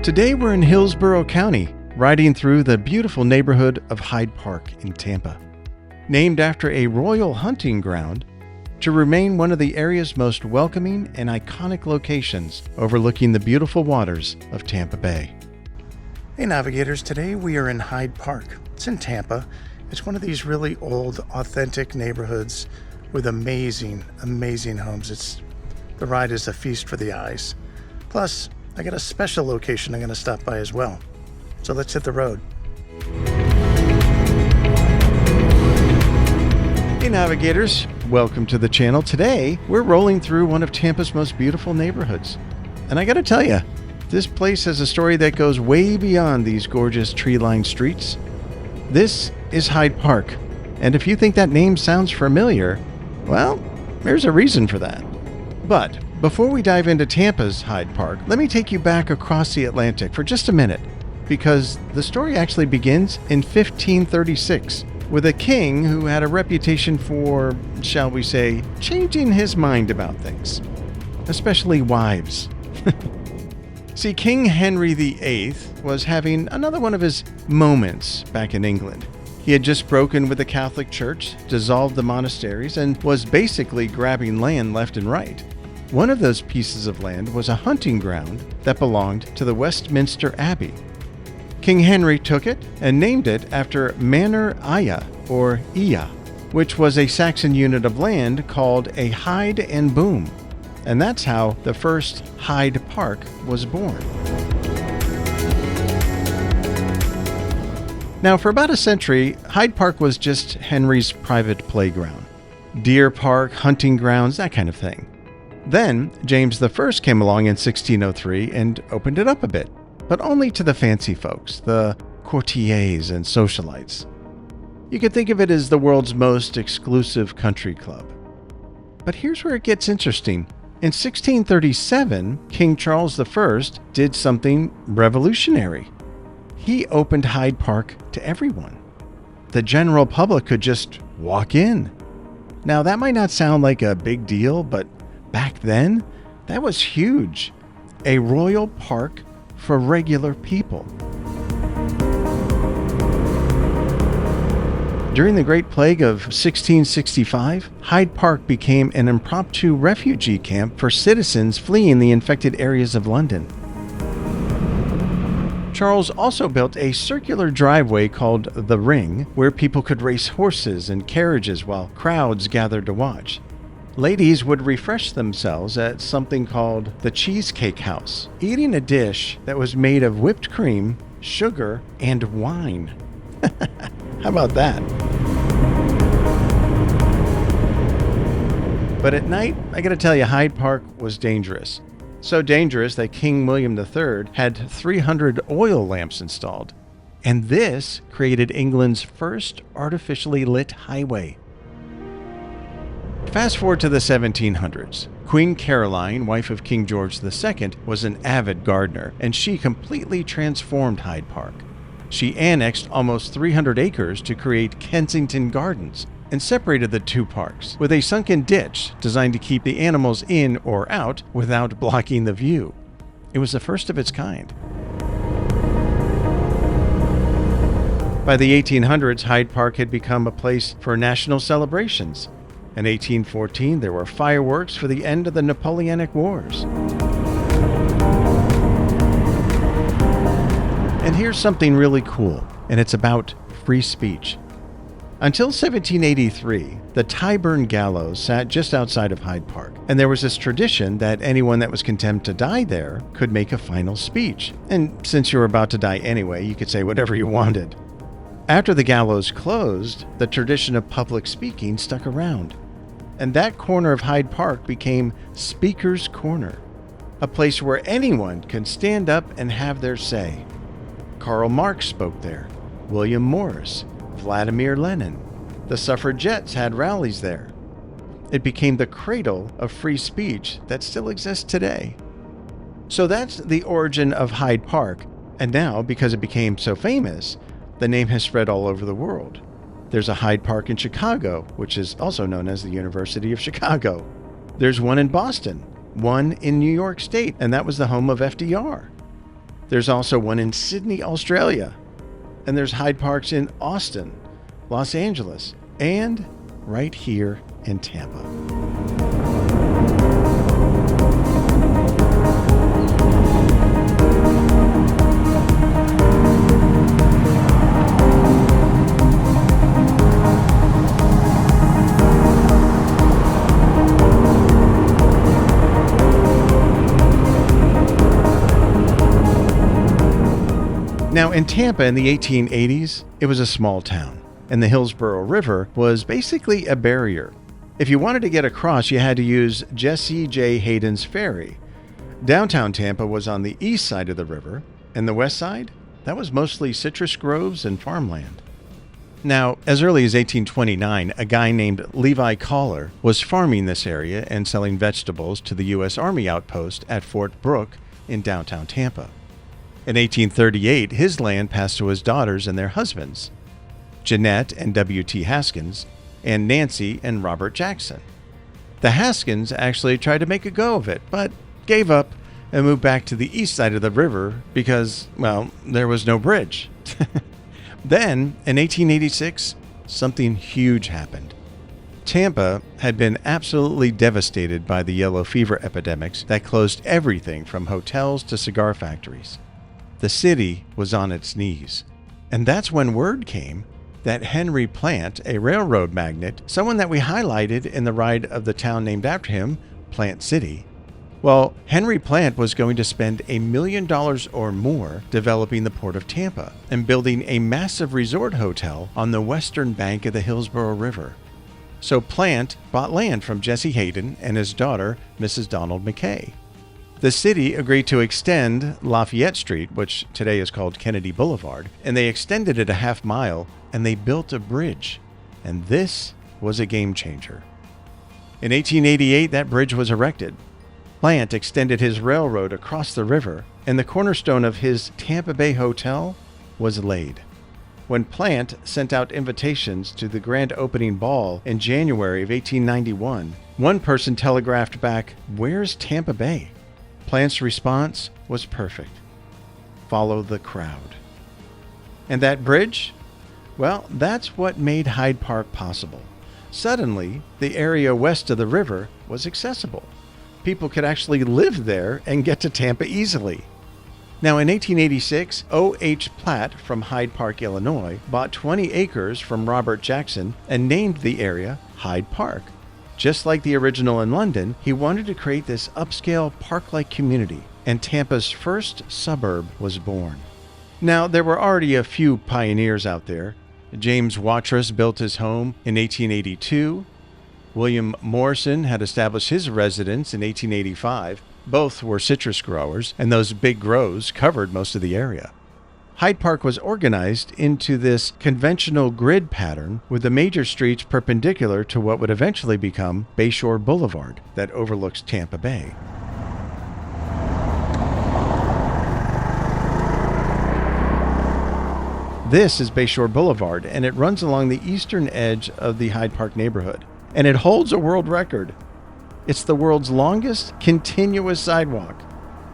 Today we're in Hillsborough County, riding through the beautiful neighborhood of Hyde Park in Tampa. Named after a royal hunting ground, to remain one of the area's most welcoming and iconic locations overlooking the beautiful waters of Tampa Bay. Hey Navigators, today we are in Hyde Park. It's in Tampa. It's one of these really old, authentic neighborhoods with amazing homes. The ride is a feast for the eyes. Plus, I got a special location I'm going to stop by as well. So let's hit the road. Hey Navigators, welcome to the channel. Today, we're rolling through one of Tampa's most beautiful neighborhoods. And I gotta tell you, this place has a story that goes way beyond these gorgeous tree-lined streets. This is Hyde Park. And if you think that name sounds familiar, well, there's a reason for that. But before we dive into Tampa's Hyde Park, let me take you back across the Atlantic for just a minute, because the story actually begins in 1536 with a king who had a reputation for, shall we say, changing his mind about things, especially wives. See, King Henry VIII was having another one of his moments back in England. He had just broken with the Catholic Church, dissolved the monasteries, and was basically grabbing land left and right. One of those pieces of land was a hunting ground that belonged to the Westminster Abbey. King Henry took it and named it after Manor Iya, or Iya, which was a Saxon unit of land called a hide and boom. And that's how the first Hyde Park was born. Now, for about a century, Hyde Park was just Henry's private playground. Deer park, hunting grounds, that kind of thing. Then, James I came along in 1603 and opened it up a bit, but only to the fancy folks, the courtiers and socialites. You could think of it as the world's most exclusive country club. But here's where it gets interesting. In 1637, King Charles I did something revolutionary. He opened Hyde Park to everyone. The general public could just walk in. Now, that might not sound like a big deal, but back then, that was huge. A royal park for regular people. During the Great Plague of 1665, Hyde Park became an impromptu refugee camp for citizens fleeing the infected areas of London. Charles also built a circular driveway called the Ring, where people could race horses and carriages while crowds gathered to watch. Ladies would refresh themselves at something called the Cheesecake House, eating a dish that was made of whipped cream, sugar, and wine. How about that? But at night, I gotta tell you, Hyde Park was dangerous. So dangerous that King William III had 300 oil lamps installed. And this created England's first artificially lit highway. Fast forward to the 1700s. Queen Caroline, wife of King George II, was an avid gardener, and she completely transformed Hyde Park. She annexed almost 300 acres to create Kensington Gardens and separated the two parks with a sunken ditch designed to keep the animals in or out without blocking the view. It was the first of its kind. By the 1800s, Hyde Park had become a place for national celebrations. In 1814, there were fireworks for the end of the Napoleonic Wars. And here's something really cool, and it's about free speech. Until 1783, the Tyburn Gallows sat just outside of Hyde Park, and there was this tradition that anyone that was condemned to die there could make a final speech. And since you were about to die anyway, you could say whatever you wanted. After the gallows closed, the tradition of public speaking stuck around. And that corner of Hyde Park became Speaker's Corner, a place where anyone could stand up and have their say. Karl Marx spoke there, William Morris, Vladimir Lenin. The suffragettes had rallies there. It became the cradle of free speech that still exists today. So that's the origin of Hyde Park, and now, because it became so famous, the name has spread all over the world. There's a Hyde Park in Chicago, which is also known as the University of Chicago. There's one in Boston, one in New York State, and that was the home of FDR. There's also one in Sydney, Australia. And there's Hyde Parks in Austin, Los Angeles, and right here in Tampa. Now, in Tampa in the 1880s, it was a small town, and the Hillsborough River was basically a barrier. If you wanted to get across, you had to use Jesse J. Hayden's ferry. Downtown Tampa was on the east side of the river, and the west side, that was mostly citrus groves and farmland. Now, as early as 1829, a guy named Levi Collar was farming this area and selling vegetables to the U.S. Army outpost at Fort Brooke in downtown Tampa. In 1838, his land passed to his daughters and their husbands, Jeanette and W.T. Haskins, and Nancy and Robert Jackson. The Haskins actually tried to make a go of it, but gave up and moved back to the east side of the river because, well, there was no bridge. Then, in 1886, something huge happened. Tampa had been absolutely devastated by the yellow fever epidemics that closed everything from hotels to cigar factories. The city was on its knees. And that's when word came that Henry Plant, a railroad magnate, someone that we highlighted in the ride of the town named after him, Plant City, well, Henry Plant was going to spend $1 million or more developing the port of Tampa and building a massive resort hotel on the western bank of the Hillsborough River. So Plant bought land from Jesse Hayden and his daughter, Mrs. Donald McKay. The city agreed to extend Lafayette Street, which today is called Kennedy Boulevard, and they extended it a half mile, and they built a bridge. And this was a game changer. In 1888, that bridge was erected. Plant extended his railroad across the river, and the cornerstone of his Tampa Bay Hotel was laid. When Plant sent out invitations to the grand opening ball in January of 1891, one person telegraphed back, "Where's Tampa Bay?" Plant's response was perfect. Follow the crowd. And that bridge? Well, that's what made Hyde Park possible. Suddenly, the area west of the river was accessible. People could actually live there and get to Tampa easily. Now, in 1886, O.H. Platt from Hyde Park, Illinois, bought 20 acres from Robert Jackson and named the area Hyde Park. Just like the original in London, he wanted to create this upscale park-like community, and Tampa's first suburb was born. Now, there were already a few pioneers out there. James Watrous built his home in 1882. William Morrison had established his residence in 1885. Both were citrus growers, and those big grows covered most of the area. Hyde Park was organized into this conventional grid pattern with the major streets perpendicular to what would eventually become Bayshore Boulevard that overlooks Tampa Bay. This is Bayshore Boulevard, and it runs along the eastern edge of the Hyde Park neighborhood, and it holds a world record. It's the world's longest continuous sidewalk,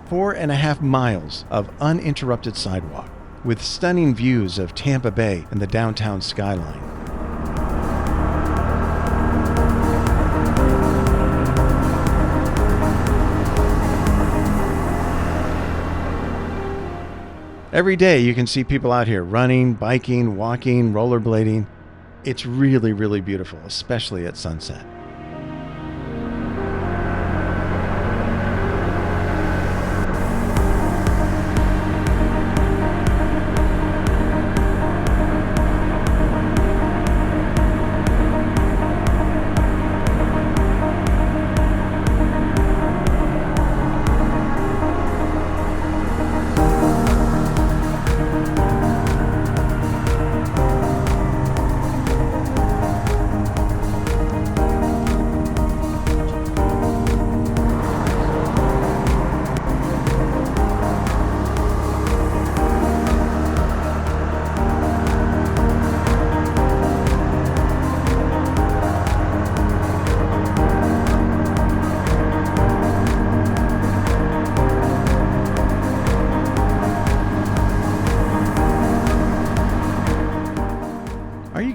4.5 miles of uninterrupted sidewalk, with stunning views of Tampa Bay and the downtown skyline. Every day you can see people out here running, biking, walking, rollerblading. It's really, really beautiful, especially at sunset.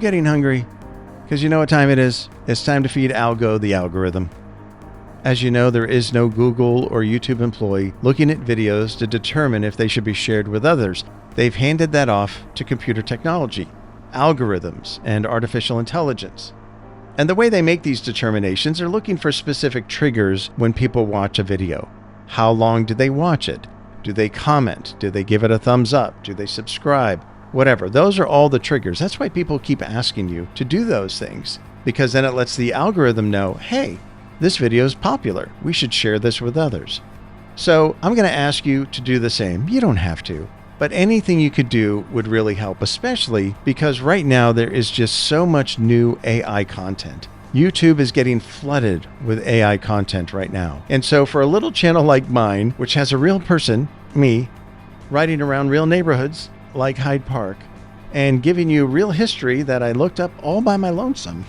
getting hungry? Because you know what time it is? It's time to feed Algo the algorithm. As you know, there is no Google or YouTube employee looking at videos to determine if they should be shared with others. They've handed that off to computer technology, algorithms, and artificial intelligence. And the way they make these determinations are looking for specific triggers when people watch a video. How long do they watch it? Do they comment? Do they give it a thumbs up? Do they subscribe? Whatever. Those are all the triggers. That's why people keep asking you to do those things, because then it lets the algorithm know, hey, this video is popular. We should share this with others. So I'm going to ask you to do the same. You don't have to, but anything you could do would really help, especially because right now there is just so much new AI content. YouTube is getting flooded with AI content right now. And so for a little channel like mine, which has a real person, me, riding around real neighborhoods like Hyde Park and giving you real history that I looked up all by my lonesome,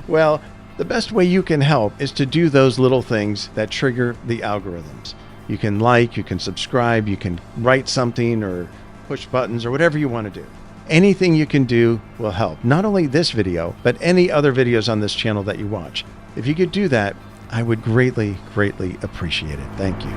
well, the best way you can help is to do those little things that trigger the algorithms. You can like, you can subscribe, you can write something or push buttons or whatever you want to do. Anything you can do will help. Not only this video, but any other videos on this channel that you watch. If you could do that, I would greatly, greatly appreciate it. Thank you.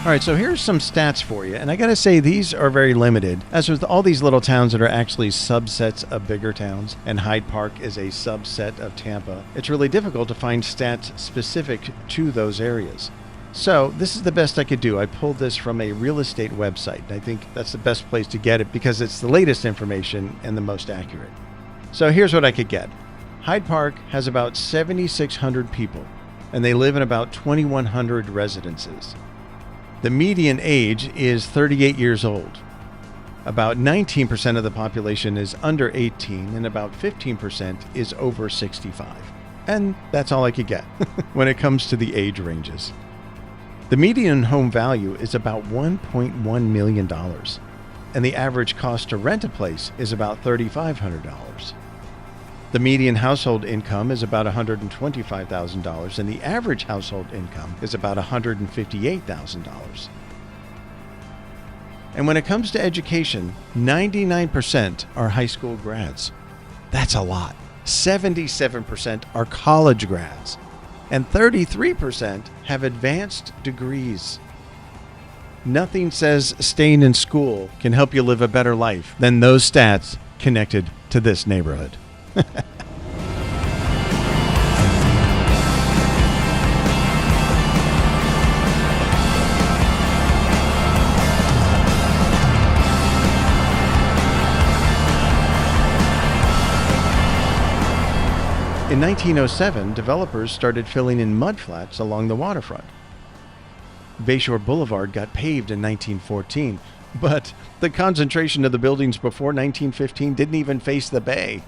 All right, so here's some stats for you, and I gotta say these are very limited. As with all these little towns that are actually subsets of bigger towns, and Hyde Park is a subset of Tampa, it's really difficult to find stats specific to those areas. So this is the best I could do. I pulled this from a real estate website, and I think that's the best place to get it because it's the latest information and the most accurate. So here's what I could get. Hyde Park has about 7,600 people, and they live in about 2,100 residences. The median age is 38 years old. About 19% of the population is under 18 and about 15% is over 65. And that's all I could get when it comes to the age ranges. The median home value is about $1.1 million, and the average cost to rent a place is about $3,500. The median household income is about $125,000, and the average household income is about $158,000. And when it comes to education, 99% are high school grads. That's a lot. 77% are college grads, and 33% have advanced degrees. Nothing says staying in school can help you live a better life than those stats connected to this neighborhood. In 1907, developers started filling in mudflats along the waterfront. Bayshore Boulevard got paved in 1914, but the concentration of the buildings before 1915 didn't even face the bay.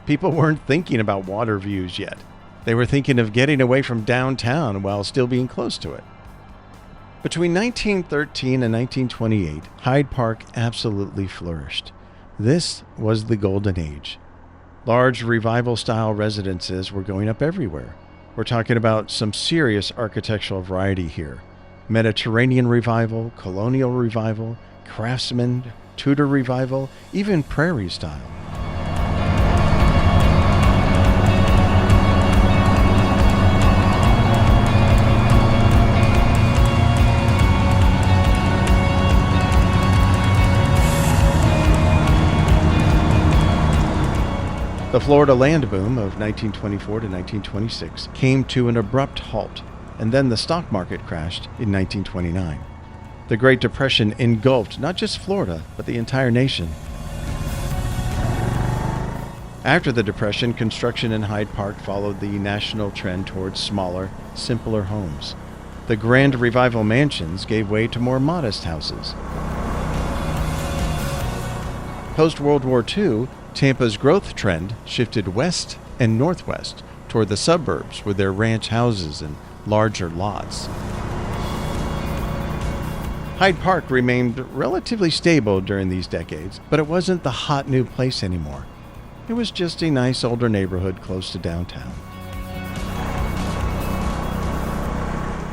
People weren't thinking about water views yet. They were thinking of getting away from downtown while still being close to it. Between 1913 and 1928, Hyde Park absolutely flourished. This was the golden age. Large revival-style residences were going up everywhere. We're talking about some serious architectural variety here. Mediterranean revival, colonial revival, craftsman, Tudor revival, even prairie style. The Florida land boom of 1924 to 1926 came to an abrupt halt, and then the stock market crashed in 1929. The Great Depression engulfed not just Florida, but the entire nation. After the Depression, construction in Hyde Park followed the national trend towards smaller, simpler homes. The grand revival mansions gave way to more modest houses. Post-World War II, Tampa's growth trend shifted west and northwest toward the suburbs with their ranch houses and larger lots. Hyde Park remained relatively stable during these decades, but it wasn't the hot new place anymore. It was just a nice older neighborhood close to downtown.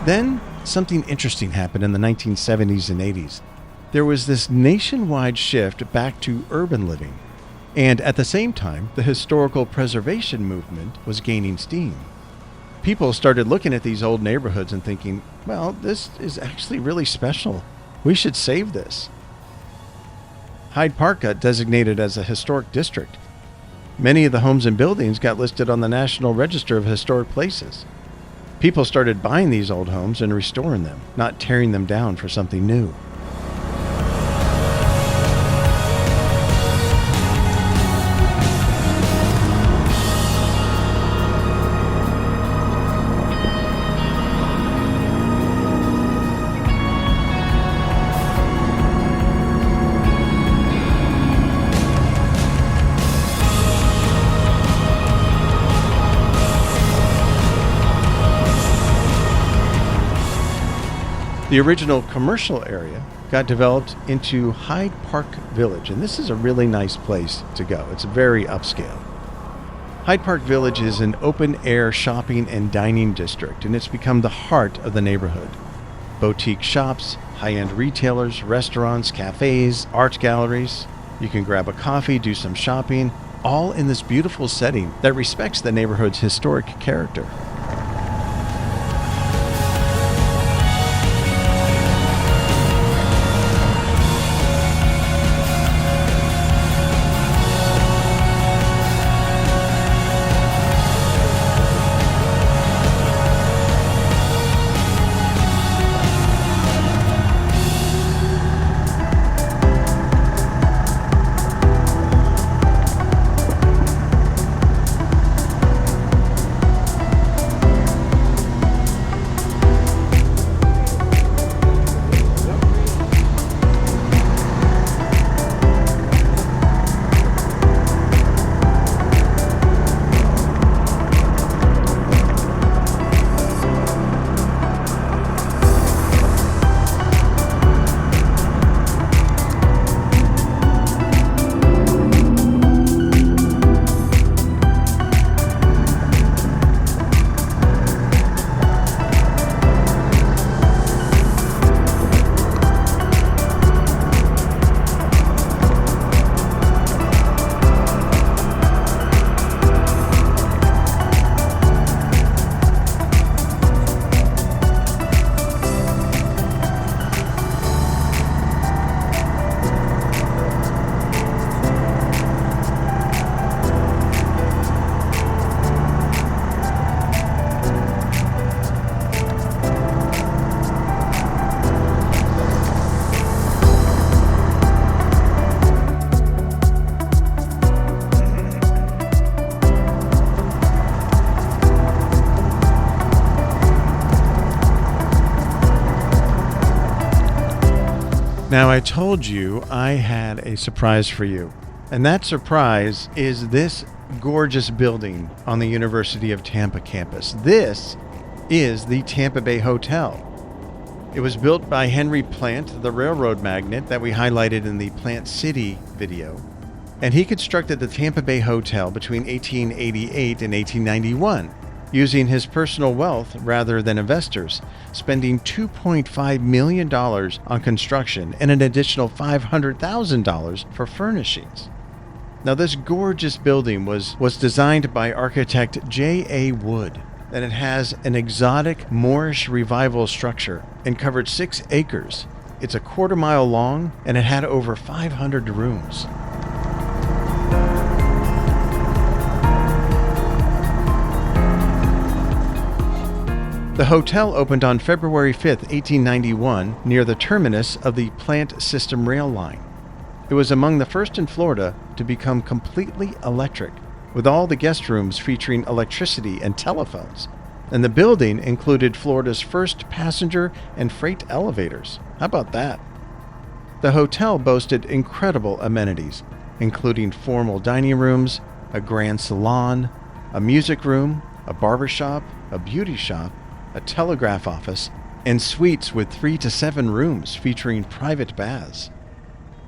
Then, something interesting happened in the 1970s and 80s. There was this nationwide shift back to urban living. And at the same time, the historical preservation movement was gaining steam. People started looking at these old neighborhoods and thinking, well, this is actually really special. We should save this. Hyde Park got designated as a historic district. Many of the homes and buildings got listed on the National Register of Historic Places. People started buying these old homes and restoring them, not tearing them down for something new. The original commercial area got developed into Hyde Park Village, and this is a really nice place to go. It's very upscale. Hyde Park Village is an open-air shopping and dining district, and it's become the heart of the neighborhood. Boutique shops, high-end retailers, restaurants, cafes, art galleries. You can grab a coffee, do some shopping, all in this beautiful setting that respects the neighborhood's historic character. Now, I told you I had a surprise for you, and that surprise is this gorgeous building on the University of Tampa campus. This is the Tampa Bay Hotel. It was built by Henry Plant, the railroad magnate that we highlighted in the Plant City video, and he constructed the Tampa Bay Hotel between 1888 and 1891. Using his personal wealth rather than investors, spending $2.5 million on construction and an additional $500,000 for furnishings. Now, this gorgeous building was designed by architect J.A. Wood, and it has an exotic Moorish revival structure and covered 6 acres. It's a quarter-mile long, and it had over 500 rooms. The hotel opened on February 5, 1891, near the terminus of the Plant System rail line. It was among the first in Florida to become completely electric, with all the guest rooms featuring electricity and telephones. And the building included Florida's first passenger and freight elevators. How about that? The hotel boasted incredible amenities, including formal dining rooms, a grand salon, a music room, a barbershop, a beauty shop, a telegraph office, and suites with 3 to 7 rooms featuring private baths.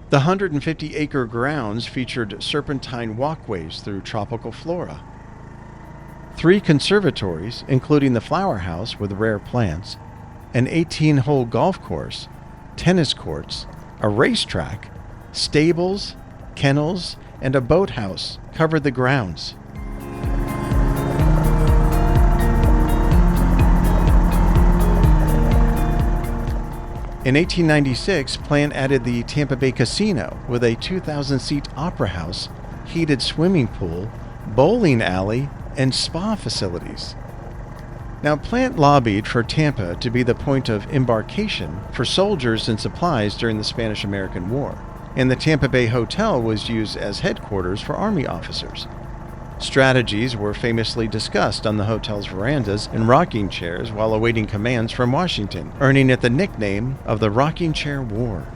The 150-acre grounds featured serpentine walkways through tropical flora. 3 conservatories, including the flower house with rare plants, An 18-hole golf course, tennis courts, a racetrack, stables, kennels, and a boathouse covered the grounds. In 1896, Plant added the Tampa Bay Casino with a 2,000-seat opera house, heated swimming pool, bowling alley, and spa facilities. Now, Plant lobbied for Tampa to be the point of embarkation for soldiers and supplies during the Spanish-American War, and the Tampa Bay Hotel was used as headquarters for Army officers. Strategies were famously discussed on the hotel's verandas in rocking chairs while awaiting commands from Washington, earning it the nickname of the Rocking Chair War.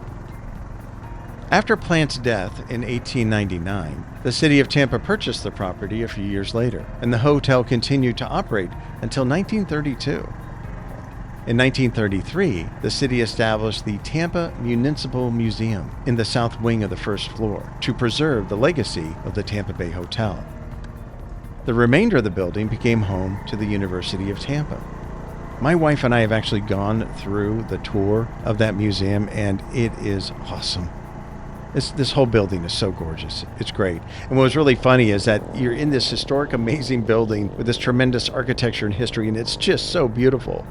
After Plant's death in 1899, the city of Tampa purchased the property a few years later, and the hotel continued to operate until 1932. In 1933, the city established the Tampa Municipal Museum in the south wing of the first floor to preserve the legacy of the Tampa Bay Hotel. The remainder of the building became home to the University of Tampa. My wife and I have actually gone through the tour of that museum, and it is awesome. This whole building is so gorgeous. It's great. And what was really funny is that you're in this historic, amazing building with this tremendous architecture and history, and it's just so beautiful.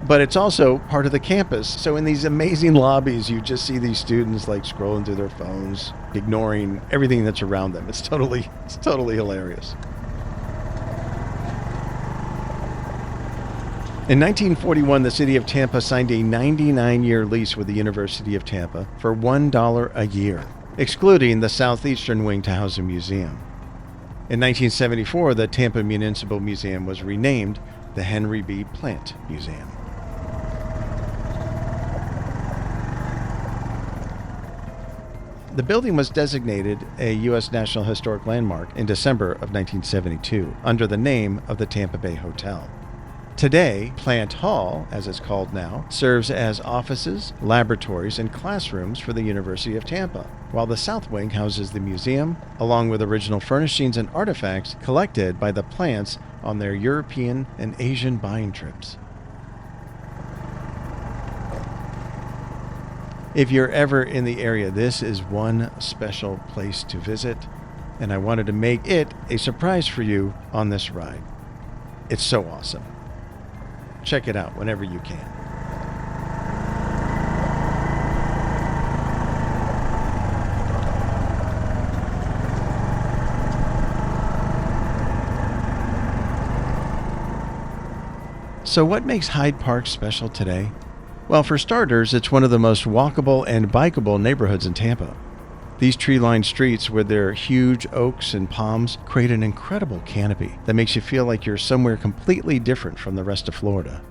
But it's also part of the campus. So in these amazing lobbies, you just see these students like scrolling through their phones, ignoring everything that's around them. It's totally hilarious. In 1941, the city of Tampa signed a 99-year lease with the University of Tampa for $1 a year, excluding the southeastern wing to house a museum. In 1974, the Tampa Municipal Museum was renamed the Henry B. Plant Museum. The building was designated a U.S. National Historic Landmark in December of 1972 under the name of the Tampa Bay Hotel. Today, Plant Hall, as it's called now, serves as offices, laboratories, and classrooms for the University of Tampa, while the South Wing houses the museum, along with original furnishings and artifacts collected by the Plants on their European and Asian buying trips. If you're ever in the area, this is one special place to visit, and I wanted to make it a surprise for you on this ride. It's so awesome. Check it out whenever you can. So what makes Hyde Park special today? Well, for starters, it's one of the most walkable and bikeable neighborhoods in Tampa. These tree-lined streets with their huge oaks and palms create an incredible canopy that makes you feel like you're somewhere completely different from the rest of Florida.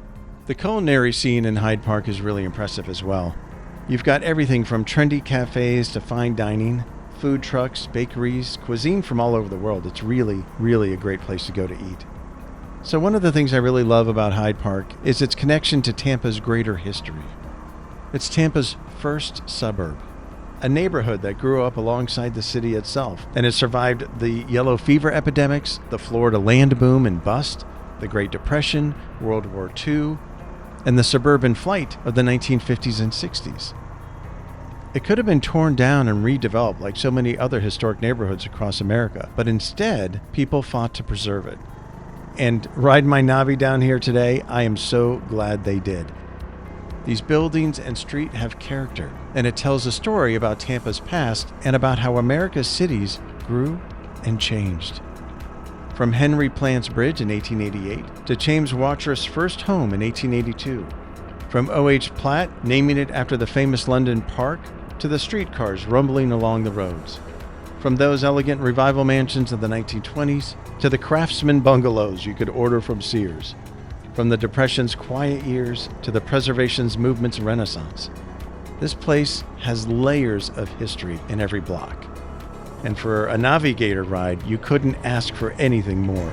The culinary scene in Hyde Park is really impressive as well. You've got everything from trendy cafes to fine dining, food trucks, bakeries, cuisine from all over the world. It's really, really a great place to go to eat. So one of the things I really love about Hyde Park is its connection to Tampa's greater history. It's Tampa's first suburb, a neighborhood that grew up alongside the city itself and has survived the yellow fever epidemics, the Florida land boom and bust, the Great Depression, World War II, and the suburban flight of the 1950s and 60s. It could have been torn down and redeveloped like so many other historic neighborhoods across America, but instead, people fought to preserve it. And riding my Navi down here today, I am so glad they did. These buildings and street have character, and it tells a story about Tampa's past and about how America's cities grew and changed. From Henry Plant's bridge in 1888 to James Watrous' first home in 1882. From O.H. Platt naming it after the famous London Park to the streetcars rumbling along the roads. From those elegant revival mansions of the 1920s to the craftsman bungalows you could order from Sears. From the Depression's quiet years to the Preservation's movement's renaissance. This place has layers of history in every block. And for a Navi-Gator ride, you couldn't ask for anything more.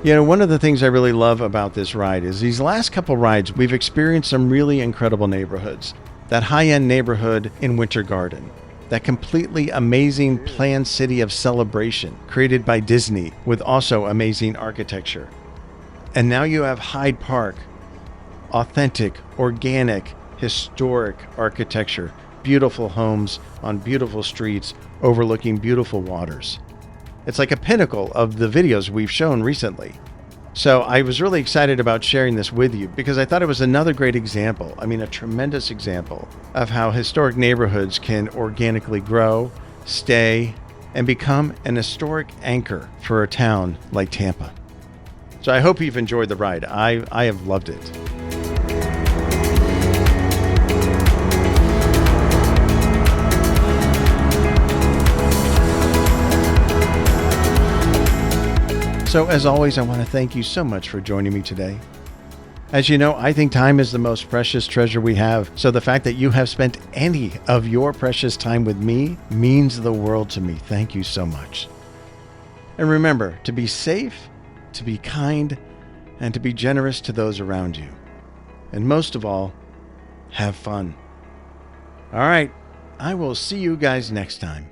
You know, one of the things I really love about this ride is these last couple rides, we've experienced some really incredible neighborhoods. That high-end neighborhood in Winter Garden, that completely amazing planned city of celebration created by Disney with also amazing architecture. And now you have Hyde Park, authentic, organic, historic architecture, beautiful homes on beautiful streets overlooking beautiful waters. It's like a pinnacle of the videos we've shown recently. So I was really excited about sharing this with you because I thought it was another great example, a tremendous example of how historic neighborhoods can organically grow, stay, and become an historic anchor for a town like Tampa. So I hope you've enjoyed the ride. I have loved it. So as always, I want to thank you so much for joining me today. As you know, I think time is the most precious treasure we have. So the fact that you have spent any of your precious time with me means the world to me. Thank you so much. And remember to be safe, to be kind, and to be generous to those around you. And most of all, have fun. All right, I will see you guys next time.